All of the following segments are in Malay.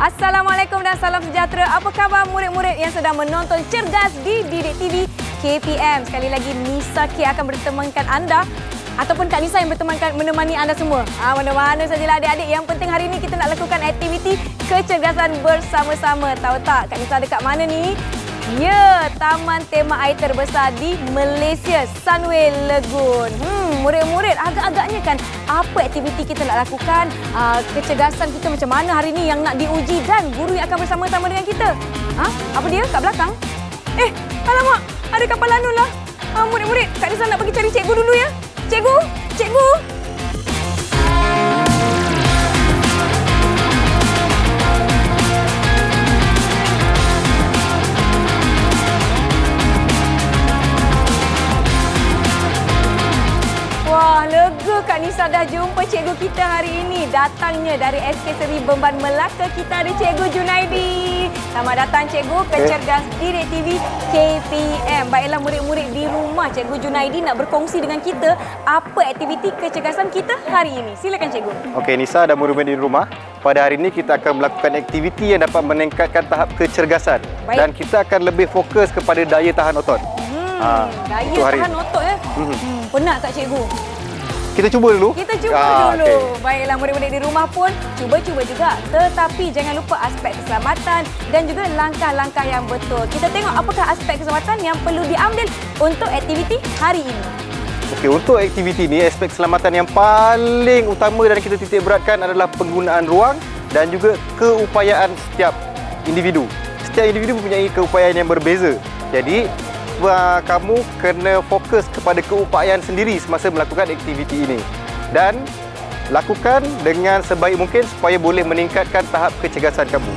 Assalamualaikum dan salam sejahtera. Apa khabar murid-murid yang sedang menonton Cergas di Didik TV KPM? Sekali lagi Nisa K akan bertemankan anda ataupun Kak Nisa yang menemani anda semua. Mana-mana sajalah adik-adik. Yang penting hari ini kita nak lakukan aktiviti kecergasan bersama-sama. Tahu tak Kak Nisa dekat mana ni? Ya, Taman Tema Air terbesar di Malaysia, Sunway Lagoon. Murid-murid, agak-agaknya kan apa aktiviti kita nak lakukan, kecergasan kita macam mana hari ini yang nak diuji dan guru yang akan bersama-sama dengan kita. Apa dia kat belakang? Alamak, ada kapal lanun lah. Murid-murid, Kak Nisa nak pergi cari cikgu dulu ya. Cikgu, cikgu. Wah, lega Kak Nisa dah jumpa cikgu kita hari ini. Datangnya dari SK Seri Beban Melaka, kita ada Cikgu Junaidi. Selamat datang Cikgu ke Cergas Didik TV KPM. Baiklah murid-murid di rumah, Cikgu Junaidi nak berkongsi dengan kita apa aktiviti kecergasan kita hari ini. Silakan Cikgu. Okey, Nisa dan murid-murid di rumah. Pada hari ini kita akan melakukan aktiviti yang dapat meningkatkan tahap kecergasan. Baik. Dan kita akan lebih fokus kepada daya tahan otot. Daya tahan otot ya. Penat tak Cikgu? Kita cuba dulu. Kita cuba dulu. Okay. Baiklah murid-murid di rumah pun cuba-cuba juga. Tetapi jangan lupa aspek keselamatan dan juga langkah-langkah yang betul. Kita tengok apakah aspek keselamatan yang perlu diambil untuk aktiviti hari ini. Okey, untuk aktiviti ini aspek keselamatan yang paling utama dan kita titik beratkan adalah penggunaan ruang dan juga keupayaan setiap individu. Setiap individu mempunyai keupayaan yang berbeza. Jadi kamu kena fokus kepada keupayaan sendiri semasa melakukan aktiviti ini dan lakukan dengan sebaik mungkin supaya boleh meningkatkan tahap kecergasan kamu.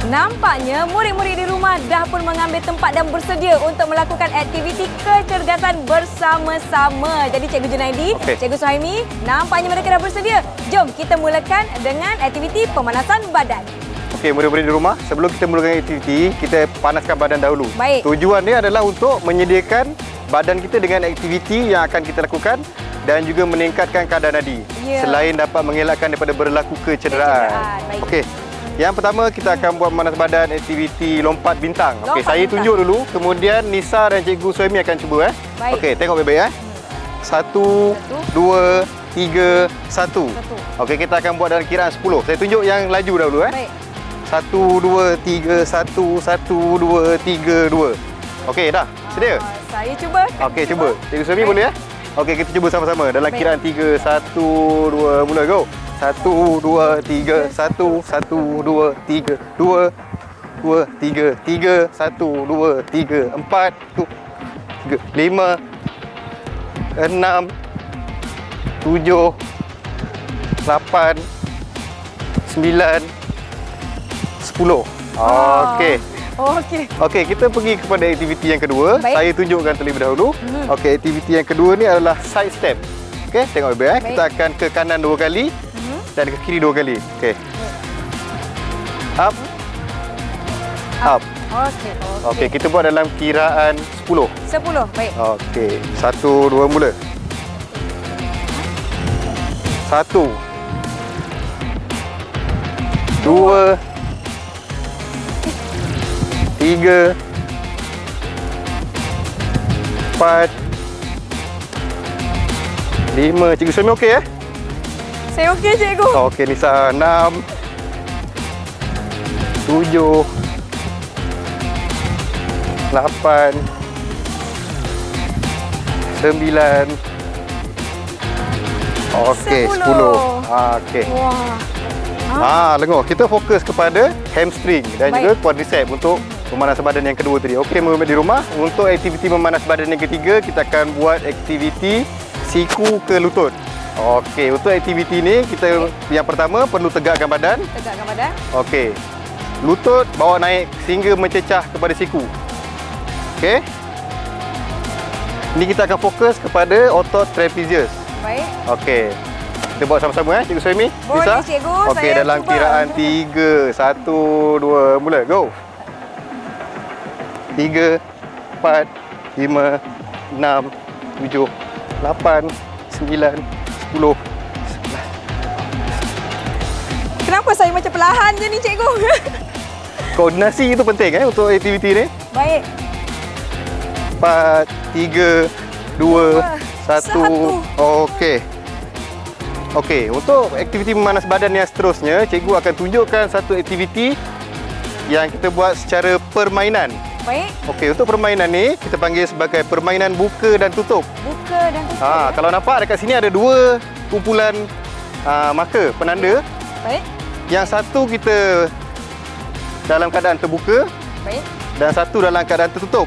Nampaknya murid-murid di rumah dah pun mengambil tempat dan bersedia untuk melakukan aktiviti kecergasan bersama-sama. Jadi Cikgu Junaidi, Cikgu Suhaimi, nampaknya mereka dah bersedia. Jom kita mulakan dengan aktiviti pemanasan badan. Okey, murid-murid di rumah, sebelum kita mulakan aktiviti, kita panaskan badan dahulu. Baik. Tujuan dia adalah untuk menyediakan badan kita dengan aktiviti yang akan kita lakukan dan juga meningkatkan kadar nadi. Selain dapat mengelakkan daripada berlaku kecederaan. Okey. Yang pertama kita akan buat pemanas badan aktiviti lompat bintang. Okey, saya tunjuk dulu, kemudian Nisa dan Cikgu Suhaimi akan cuba Baik. Okey, tengok baik-baik 1 2 3 1. Okey, kita akan buat dalam kiraan 10. Saya tunjuk yang laju dahulu Baik. 1 2 3 1 1 2 3 2. Okey, dah. Sedia? Saya cuba. Okey, cuba. Cikgu Suhaimi boleh ya? Okey, kita cuba sama-sama dalam kiraan 3 1 2 mula go. 1 2 3 1 1 2 3 2 2 3 3 1 2 3 4 3 5 6 7 8 9 10. Okey. Okey, kita pergi kepada aktiviti yang kedua. Baik. Saya tunjukkan terlebih dahulu. Okey, aktiviti yang kedua ni adalah side step. Okey, tengok baik. Kita akan ke kanan 2 kali dan ke kiri 2 kali. Okey. Up. Up. Okey, kita buat dalam kiraan 10. 10, baik. Okey, 1 2 mula. 1 2 3 4 5. Cikgu Suhaimi okey Saya okey Cikgu. Okey Nisa. 6 7 8 9. Okey, 10. Okey. Wah. Lengur. Kita fokus kepada hamstring dan juga quadricep untuk pemanasan badan yang kedua tadi. Okey, murid di rumah, untuk aktiviti memanas badan yang ketiga, kita akan buat aktiviti siku ke lutut. Okey, untuk aktiviti ini kita yang pertama perlu tegakkan badan. Tegakkan badan. Okey. Lutut bawa naik sehingga mencecah kepada siku. Okey. Ini kita akan fokus kepada otot trapezius. Baik. Okey. Kita buat sama-sama Cikgu Suhaimi. Boleh Cikgu. Okey, dalam kiraan 3 1 2 mula. Go. 3 4 5 6 7 8 9 10 Kenapa saya macam perlahan je ni, cikgu? Koordinasi itu penting untuk aktiviti ni. Baik. 4, 3, 2, 1. Okey. Okey, untuk aktiviti memanas badan yang seterusnya, cikgu akan tunjukkan satu aktiviti yang kita buat secara permainan. Baik. Okey, untuk permainan ni kita panggil sebagai permainan buka dan tutup. Buka dan tutup. Kalau nampak dekat sini ada dua kumpulan marker penanda. Baik. Yang satu kita dalam keadaan terbuka. Baik. Dan satu dalam keadaan tertutup.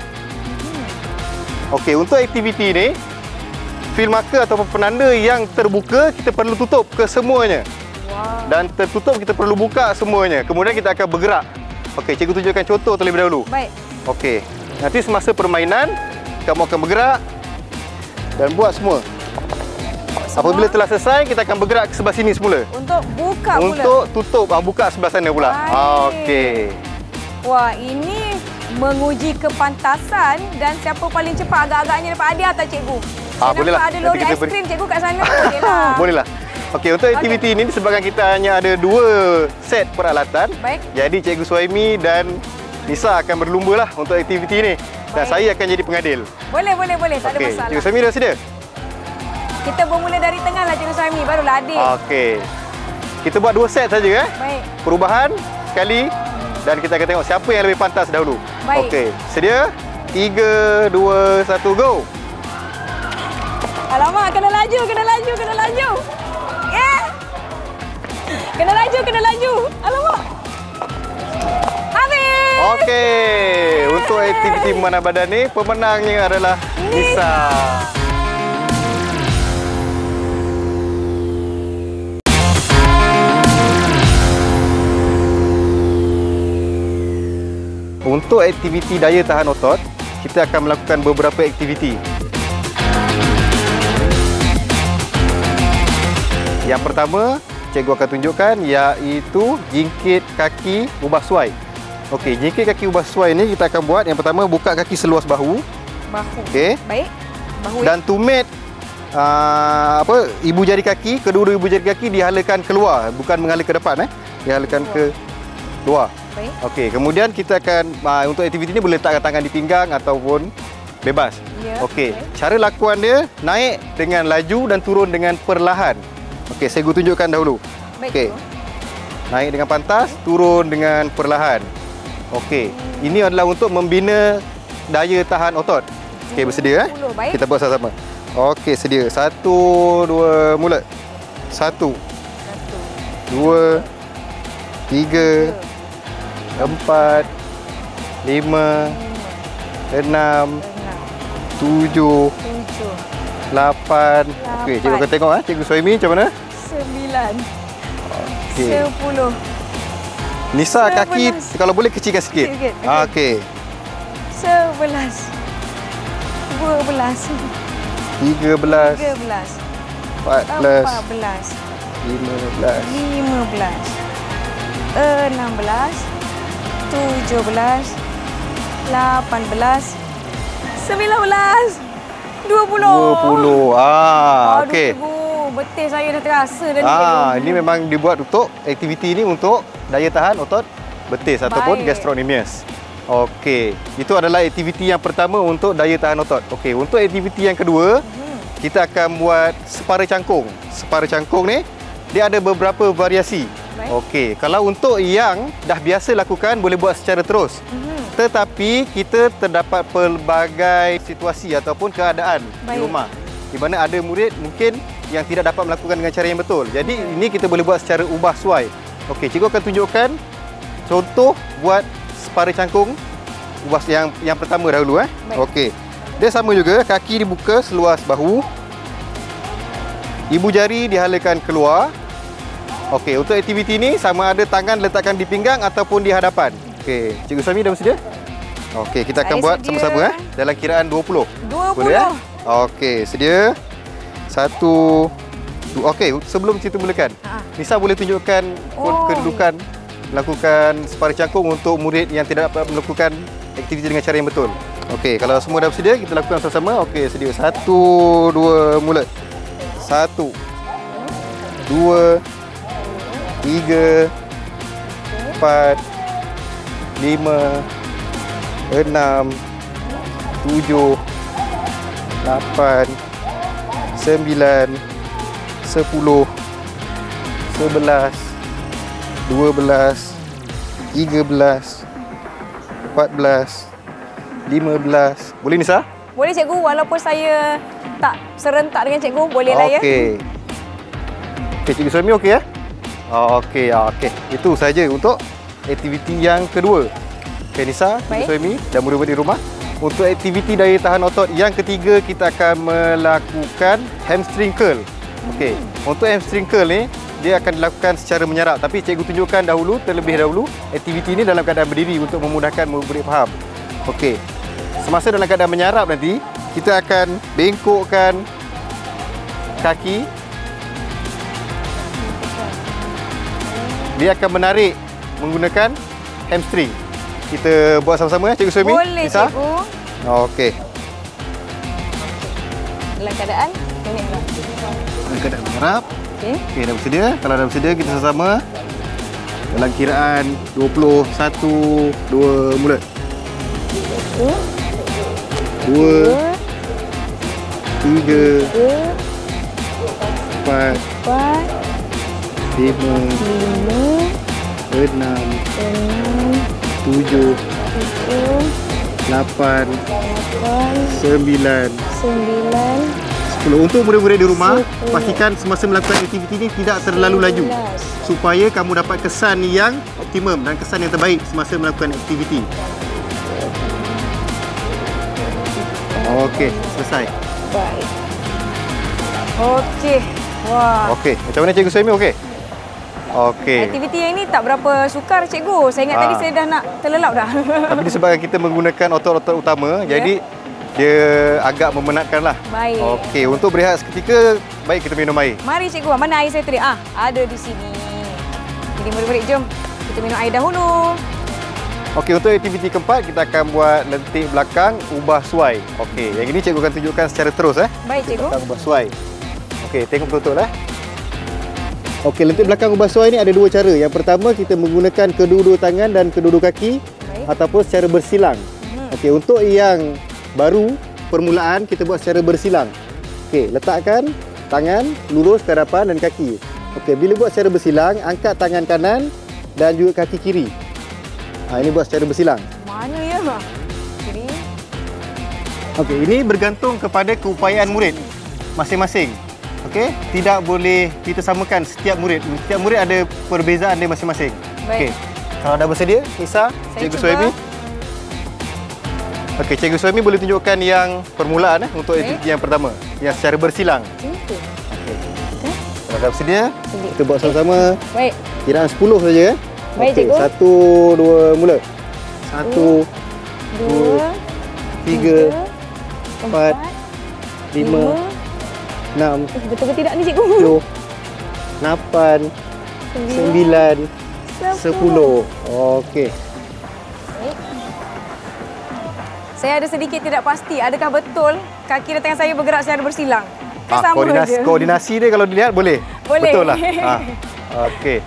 Okey, untuk aktiviti ni, field marker ataupun penanda yang terbuka kita perlu tutup kesemuanya. Wow. Dan tertutup kita perlu buka semuanya. Kemudian kita akan bergerak. Okey, cikgu tunjukkan contoh terlebih dahulu. Baik. Okey. Nanti semasa permainan kamu akan bergerak dan buat semua. Apabila telah selesai, kita akan bergerak ke sebelah sini semula. Untuk buka pula. Untuk tutup, buka sebelah sana pula. Okey. Wah, ini menguji kepantasan dan siapa paling cepat. Agak-agaknya dapat hadiah tak, cikgu? Saya Bolehlah. nampak ada lori aiskrim cikgu kat sana. Bolehlah. Bolehlah. Okey, untuk aktiviti ini disebabkan kita hanya ada 2 set peralatan. Baik. Jadi Cikgu Suhaimi dan Nisa akan berlumba lah untuk aktiviti ini. Dan Baik. saya akan jadi pengadil. Boleh. Tak ada masalah. Cikgu Suhaimi dah sedia? Kita bermula dari tengah lah, Cikgu Suhaimi. Barulah adil. Okey. Kita buat 2 set saja. Baik. Perubahan sekali. Dan kita akan tengok siapa yang lebih pantas dahulu. Baik. Okey. Sedia? 3, 2, 1, go! Alamak, kena laju. Yeah! Kena laju. Alamak. Habis! Okey. Untuk aktiviti memanah badan ni, pemenangnya adalah Nisa. Untuk aktiviti daya tahan otot, kita akan melakukan beberapa aktiviti. Yang pertama, cikgu akan tunjukkan iaitu jingkit kaki ubah suai. Okey, jingkit kaki ubah suai ni kita akan buat. Yang pertama, buka kaki seluas bahu. Okey. Baik. Bahu. Dan tumit ibu jari kaki, kedua-dua ibu jari kaki dihalakan keluar, bukan mengalir ke depan dihalakan ke luar. Baik. Okey, kemudian kita akan untuk aktiviti ni boleh letakkan tangan di pinggang ataupun bebas. Ya. Okey, cara lakuan dia naik dengan laju dan turun dengan perlahan. Okey, saya tunjukkan dahulu. Baik. Okey. Naik dengan pantas, turun dengan perlahan. Okey, ini adalah untuk membina daya tahan otot. Okey, bersedia Baik. Kita buat sama-sama. Okey, sedia. 1, 2, mula. 1, 2, 3, 4, 5, 6, 7, 8. Okey, cikgu akan tengok Cikgu Suhaimi macam mana? 9. Okey. 10. Nisa, kaki kalau boleh kecilkan sikit. Sikit. Okey. 11. 12. 13, 13. 14, 14. 15. 15. 16. 17. 18. 19. 20. 20. Okey. Betul, saya dah terasa dah ni. Ini memang dibuat untuk aktiviti ini untuk daya tahan otot betis ataupun gastrocnemius. Okey, itu adalah aktiviti yang pertama untuk daya tahan otot. Okey, untuk aktiviti yang kedua, kita akan buat separa cangkung. Separa cangkung ni dia ada beberapa variasi. Okey, kalau untuk yang dah biasa lakukan boleh buat secara terus. Tetapi kita terdapat pelbagai situasi ataupun keadaan di rumah di mana ada murid mungkin yang tidak dapat melakukan dengan cara yang betul. Jadi ini kita boleh buat secara ubah suai. Okey, cikgu akan tunjukkan contoh buat separa cangkung ubah yang pertama dahulu Okey. Dia sama juga, kaki dibuka seluas bahu. Ibu jari dihalakan keluar. Okey, untuk aktiviti ni sama ada tangan letakkan di pinggang ataupun di hadapan. Okey, Cikgu Suhaimi dah bersedia? Okey, kita akan buat sama-sama dalam kiraan 20. 20. Boleh Okey, sedia? 1, 2. Okey, sebelum kita mulakan, Nisa boleh tunjukkan kedudukan melakukan separa cangkung untuk murid yang tidak dapat melakukan aktiviti dengan cara yang betul. Okey, kalau semua dah bersedia, kita lakukan sama-sama. Okey, sedia. 1, 2, mula. 1, 2, 3, 4, 5, 6, 7, 8, 9, 10, 11, 12, 13, 14, 15. Boleh Nisa? Boleh cikgu, walaupun saya tak serentak dengan cikgu, bolehlah ya. Okey. Okey, Cikgu Suhaimi okey ya? Okey, okey. Itu saja untuk aktiviti yang kedua. Okey Nisa, Cikgu Suhaimi dan murid-murid di rumah. Untuk aktiviti daya tahan otot yang ketiga, kita akan melakukan hamstring curl. Okey. Untuk hamstring curl ni, dia akan dilakukan secara menyarap. Tapi cikgu tunjukkan terlebih dahulu aktiviti ini dalam keadaan berdiri untuk memudahkan murid faham. Okey. Semasa dalam keadaan menyarap nanti, kita akan bengkokkan kaki. Dia akan menarik menggunakan hamstring. Kita buat sama-sama ya, Cikgu Suhaimi? Boleh, Nisa? cikgu. Okey. Dalam keadaan Dalam keadaan menyarap. okey. Okey, dah bersedia. Kalau dah bersedia, kita sama-sama dalam kiraan 20, 1, 2, mula. 2, 3, 4, 5, 6, 7, 8, 9, 10. Untuk murid-murid di rumah, pastikan semasa melakukan aktiviti ini tidak terlalu laju supaya kamu dapat kesan yang optimum dan kesan yang terbaik semasa melakukan aktiviti. Okey, selesai. Baik. Okey. Wah. Okey, macam mana Cikgu Suhaimi okey? Okey. Aktiviti yang ini tak berapa sukar cikgu. Saya ingat tadi saya dah nak terlelap dah. Tapi disebabkan kita menggunakan otot-otot utama, jadi dia agak memenatkanlah. Baik. Okey, untuk berehat seketika, baik kita minum air. Mari cikgu, mana air saya tadi? Ada di sini. Jadi murid-murid jom kita minum air dahulu. Okey, untuk aktiviti keempat kita akan buat lentik belakang ubah suai. Okey, yang ini cikgu akan tunjukkan secara terus Baik cikgu. Belakang ubah suai. Okey, tengok betul-betul Okey, lentik belakang ubah suai ni ada dua cara. Yang pertama kita menggunakan kedua-dua tangan dan kedua-dua kaki ataupun secara bersilang. Okey, untuk yang baru permulaan kita buat secara bersilang. Okey, letakkan tangan lurus ke hadapan dan kaki. Okey, bila buat secara bersilang, angkat tangan kanan dan juga kaki kiri. Ini buat secara bersilang. Mana ya? Kiri. Okey, ini bergantung kepada keupayaan murid masing-masing. Okey, tidak boleh kita samakan setiap murid. Setiap murid ada perbezaan dia masing-masing. Okey. Kalau dah bersedia, Nisa, Cikgu Suhaimi. Okey, Cikgu Suhaimi boleh tunjukkan yang permulaan untuk aktiviti yang pertama, yang secara bersilang. Okey. Kalau dah bersedia, kita buat sama-sama. Baik. Kiraan 10 saja. Baik, okey, cikgu. 1, 2, mula. 1, 2, 3, 4, 5, 6. Betul ke tidak ni cikgu? 7, 8, 9, 10. Okey. Saya ada sedikit tidak pasti. Adakah betul kaki dan tangan saya bergerak secara bersilang? Koordinasi dia kalau dilihat boleh. Boleh. Betul lah. Okey.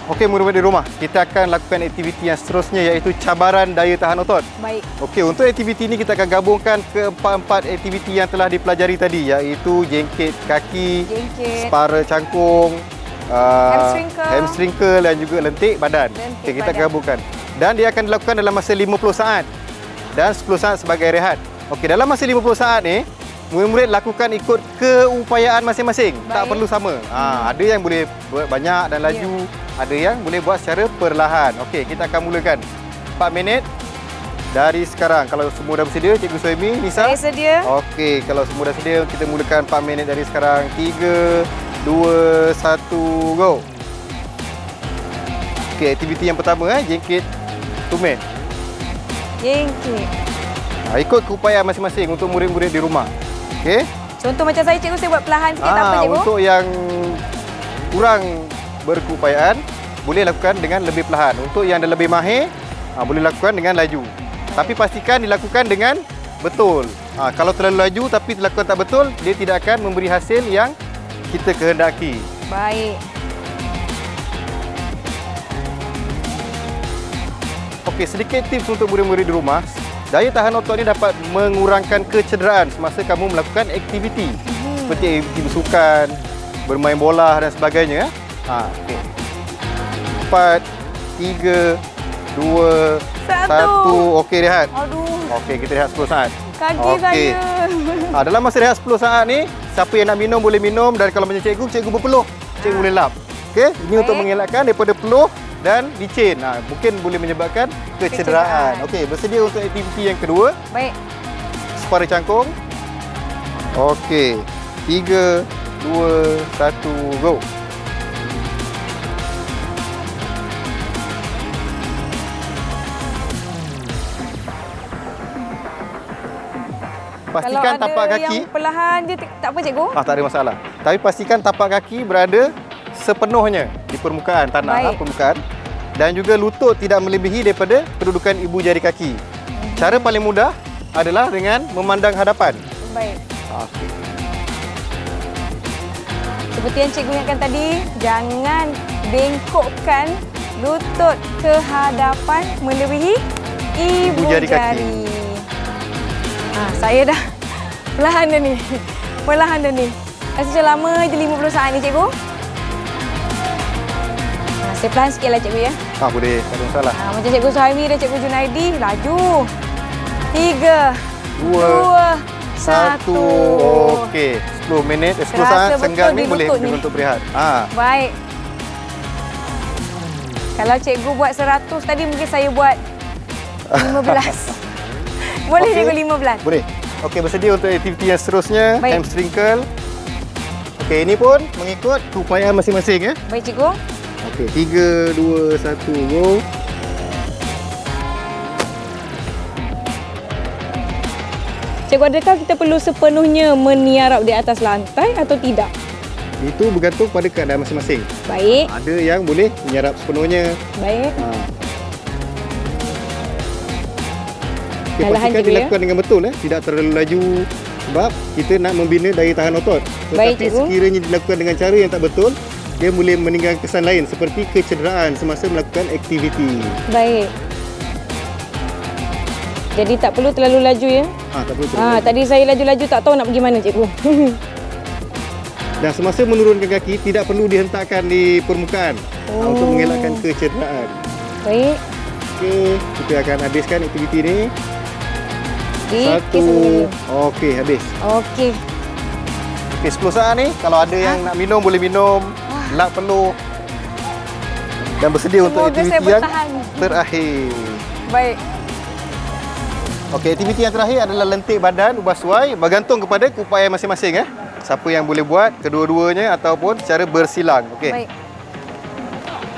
Okey, murid-murid di rumah, kita akan lakukan aktiviti yang seterusnya iaitu cabaran daya tahan otot. Baik. Okey, untuk aktiviti ini kita akan gabungkan keempat-empat aktiviti yang telah dipelajari tadi iaitu jengkit kaki, separa cangkung, hamstring curl dan juga lentik badan. Okey, kita akan gabungkan. Dan dia akan dilakukan dalam masa 50 saat dan 10 saat sebagai rehat. Okey, dalam masa 50 saat ni, murid-murid lakukan ikut keupayaan masing-masing. Tak perlu sama. Ada yang boleh buat banyak dan laju. Ada yang boleh buat secara perlahan. Okey, kita akan mulakan 4 minit dari sekarang. Kalau semua dah bersedia, Cikgu Suhaimi, Nisa? Saya sedia. Okey, kalau semua dah sedia, kita mulakan 4 minit dari sekarang. 3, 2, 1, go! Okey, aktiviti yang pertama, jengkit tumit. Jengkit. Ikut keupayaan masing-masing untuk murid-murid di rumah. Okey? Contoh macam saya, cikgu, saya buat perlahan sikit. Tak apa, cikgu? Untuk yang kurang berkeupayaan, boleh lakukan dengan lebih perlahan. Untuk yang dah lebih mahir, boleh lakukan dengan laju. Tapi pastikan dilakukan dengan betul. Kalau terlalu laju tapi dilakukan tak betul, dia tidak akan memberi hasil yang kita kehendaki. Baik. Okey, sedikit tips untuk murid-murid di rumah. Daya tahan otot ni dapat mengurangkan kecederaan semasa kamu melakukan aktiviti. Seperti aktiviti bersukan, bermain bola dan sebagainya. Okey. 4, 3, 2, 1. Okey, rehat. Aduh. Okey, kita rehat 10 saat. Kaki saya. Dalam masa rehat 10 saat ni, siapa yang nak minum boleh minum, dan kalau macam cikgu berpeluh, cikgu boleh lap. Okey, ini untuk mengelakkan daripada peluh dan licin. Mungkin boleh menyebabkan kecederaan. Okey, bersedia untuk aktiviti yang kedua. Baik. Separa cangkung. Okey. 3, 2, 1, go. Pastikan tapak kaki. Yang perlahan dia tak apa cikgu? Tak ada masalah. Tapi pastikan tapak kaki berada sepenuhnya di permukaan tanah, permukaan, dan juga lutut tidak melebihi daripada kedudukan ibu jari kaki. Cara paling mudah adalah dengan memandang hadapan. Baik. Okey. Seperti yang cikgu ingatkan tadi, jangan bengkokkan lutut ke hadapan melebihi ibu jari kaki. Saya dah perlahan dah ni. Perlahan dah ni. Rasa macam lama je 50 saat ni cikgu. Saya perlahan sikit lah cikgu ya. Boleh, tak ada masalah. Macam cikgu Suhaimi dan cikgu Junaidi, laju. 3, 2, 1. Okey, 10 minit, 10 saat senggang ni boleh untuk berehat. Baik. Kalau cikgu buat 100 tadi, mungkin saya buat 15. Boleh cikgu 15? Boleh. Okey, bersedia untuk aktiviti yang seterusnya. Baik. Hamstring curl. Okey, ini pun mengikut keupayaan masing-masing ya. Baik cikgu. Okey, 3, 2, 1, go. Cikgu, adakah kita perlu sepenuhnya meniarap di atas lantai atau tidak? Itu bergantung pada keadaan masing-masing. Baik. Ada yang boleh menyerap sepenuhnya. Baik. Okay, pastikan dilakukan dengan betul, tidak terlalu laju, sebab kita nak membina daya tahan otot. Tetapi sekiranya dilakukan dengan cara yang tak betul, dia boleh meninggalkan kesan lain seperti kecederaan semasa melakukan aktiviti. Baik. Jadi tak perlu terlalu laju ya? Tak perlu terlalu laju. Tadi saya laju-laju tak tahu nak pergi mana cikgu. Dan semasa menurunkan kaki, tidak perlu dihentakkan di permukaan untuk mengelakkan kecederaan. Baik. Okey, kita akan habiskan aktiviti ni. 1. Okey, habis. Okey. Okey, 10 saat ni. Kalau ada yang nak minum, boleh minum. Lap peluh. Dan bersedia untuk aktiviti yang terakhir. Baik. Okey, aktiviti yang terakhir adalah lentik badan, ubah suai. Bergantung kepada keupayaan masing-masing. Siapa yang boleh buat, kedua-duanya ataupun secara bersilang. Okey. Baik.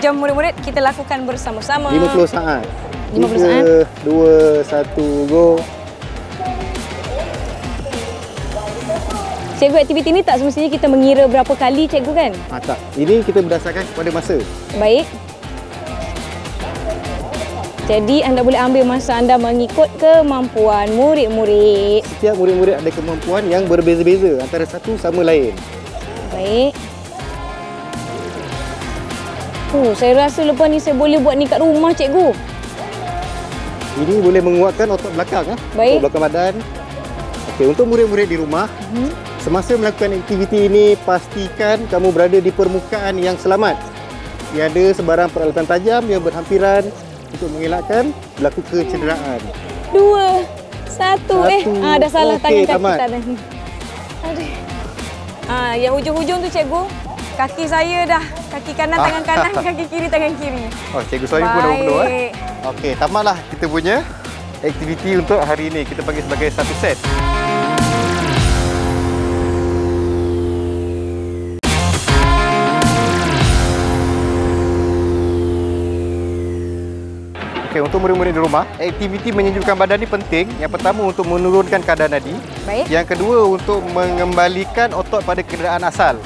Jom murid-murid, kita lakukan bersama-sama. 50 saat. 50 saat. 3, 2, 1, go. Cikgu, aktiviti ni tak semestinya kita mengira berapa kali cikgu kan? Tak. Ini kita berdasarkan kepada masa. Baik. Jadi anda boleh ambil masa anda mengikut kemampuan murid-murid. Setiap murid-murid ada kemampuan yang berbeza-beza antara satu sama lain. Baik. Saya rasa lepas ni saya boleh buat ni kat rumah cikgu. Ini boleh menguatkan otot belakang. Baik. Otot belakang badan. Okey, untuk murid-murid di rumah, semasa melakukan aktiviti ini, pastikan kamu berada di permukaan yang selamat. Tiada sebarang peralatan tajam yang berhampiran untuk mengelakkan berlaku kecederaan. 2, 1. Dah salah tangan kaki tangan. Aduh. Yang hujung-hujung tu cikgu, kaki saya dah. Kaki kanan tangan kanan, kaki kiri tangan kiri. Cikgu Suhaimi pun dah berpeluh. Okey, tamatlah kita punya aktiviti untuk hari ini. Kita panggil sebagai satu set. Okey, untuk murid-murid di rumah, aktiviti menyejukkan badan ni penting. Yang pertama untuk menurunkan kadar nadi. Baik. Yang kedua untuk mengembalikan otot pada keadaan asal.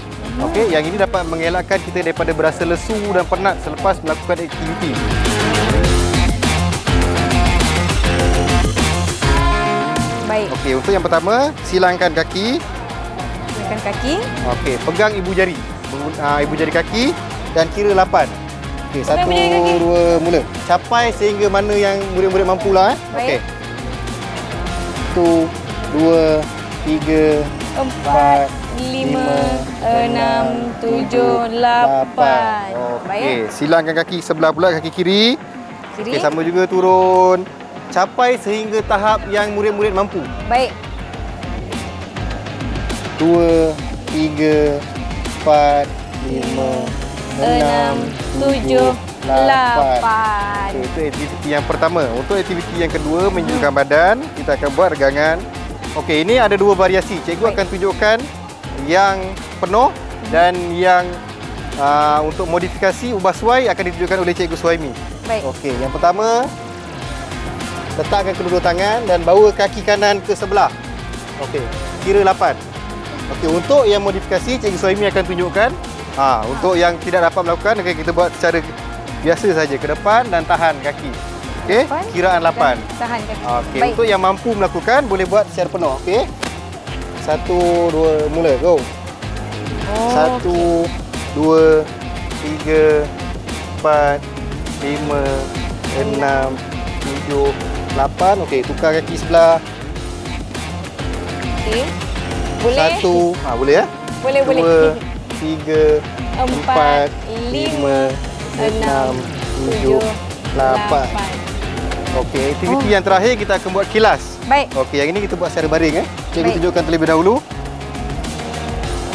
Okey, yang ini dapat mengelakkan kita daripada berasa lesu dan penat selepas melakukan aktiviti. Baik. Okey, untuk yang pertama, silangkan kaki. Silangkan kaki. Okey, pegang ibu jari. Ibu jari kaki dan kira 8. Okey, 1, 2, mula. Capai sehingga mana yang murid-murid mampulah. Okey. 1, 2, 3, 4, 5, 6, 7, 8. Okey, silangkan kaki sebelah pula, kaki kiri. Kiri. Okey, sama juga turun. Capai sehingga tahap yang murid-murid mampu. Baik. 2, 3, 4, 5, 6, 7, 8. Itu aktiviti yang pertama. Untuk aktiviti yang kedua, menunjukkan badan, kita akan buat regangan. Okey, ini ada dua variasi. Cikgu akan tunjukkan yang penuh dan yang untuk modifikasi ubah suai akan ditunjukkan oleh Cikgu Suhaimi. Baik. Okey, yang pertama, letakkan kedua tangan dan bawa kaki kanan ke sebelah. Okey, kira 8. Okey, untuk yang modifikasi Cikgu Suhaimi akan tunjukkan. Untuk yang tidak dapat melakukan, kita buat secara biasa saja, ke depan dan tahan kaki. Okey, kiraan 8. Tahan kaki. Okey, untuk yang mampu melakukan boleh buat secara penuh. Okey. 1, 2, mula. Go. 1, 2, 3, 4, 5, 6, 7, 8. Okey, tukar kaki sebelah. Okey. Boleh. 1, boleh ya? Boleh, 2, 3, 4, 5, 6, 7, 8. Okey, aktiviti yang terakhir kita akan buat kilas. Baik. Okey, yang ini kita buat secara baring. Cikgu tunjukkan terlebih dahulu.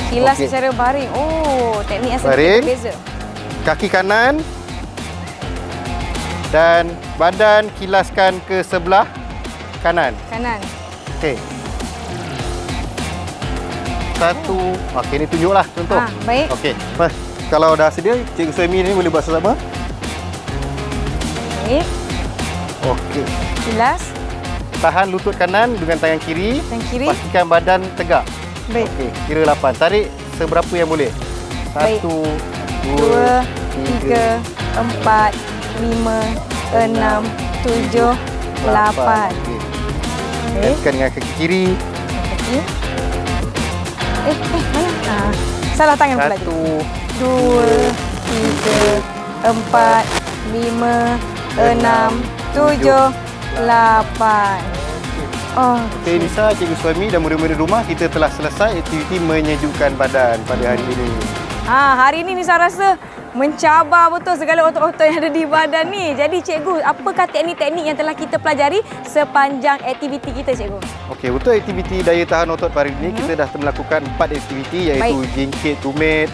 Kilas secara baring. Oh, teknik yang sedikit berbeza. Kaki kanan dan badan kilaskan ke sebelah kanan. Kanan. Okey. 1. Okey, ini tunjuklah contoh. Baik. Okey. Kalau dah sedia, Cikgu Suhaimi ni boleh buat sama. Baik. Okey. Kilas. Tahan lutut kanan dengan tangan kiri. Tangan kiri. Pastikan badan tegak. Baik. Okey, kira 8. Tarik seberapa yang boleh. 1, 2, 3, 4, 5, 6, 7, 8. Okey. Tekan dengan kaki kiri. Kaki. Mana? Salah tangan pula. 1, 2, 3, 4, 5, 6, 7, 8. Okey, Nisa, Cikgu Suhaimi dan murid-murid rumah, kita telah selesai aktiviti menyejukkan badan pada hari ini. Hari ini Nisa rasa mencabar betul segala otot-otot yang ada di badan ni. Jadi cikgu, apakah teknik-teknik yang telah kita pelajari sepanjang aktiviti kita, cikgu? Okey, untuk aktiviti daya tahan otot pada hari ini, kita dah melakukan 4 aktiviti iaitu jingkit tumit,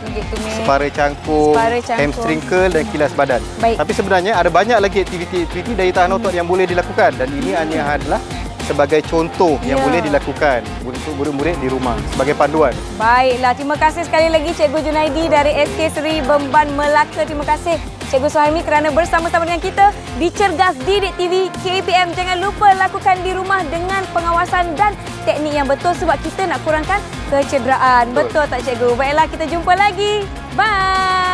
separa cangkung, hamstring curl dan kilas badan. Baik. Tapi sebenarnya ada banyak lagi aktiviti-aktiviti daya tahan otot yang boleh dilakukan dan ini hanya adalah sebagai contoh yang boleh dilakukan untuk murid-murid di rumah sebagai panduan. Baiklah, terima kasih sekali lagi Cikgu Junaidi dari SK Seri Bemban Melaka. Terima kasih Cikgu Suhaimi kerana bersama-sama dengan kita di Cergas Didik TV KPM. Jangan lupa lakukan di rumah dengan pengawasan dan teknik yang betul sebab kita nak kurangkan kecederaan. Betul tak cikgu? Baiklah, kita jumpa lagi. Bye.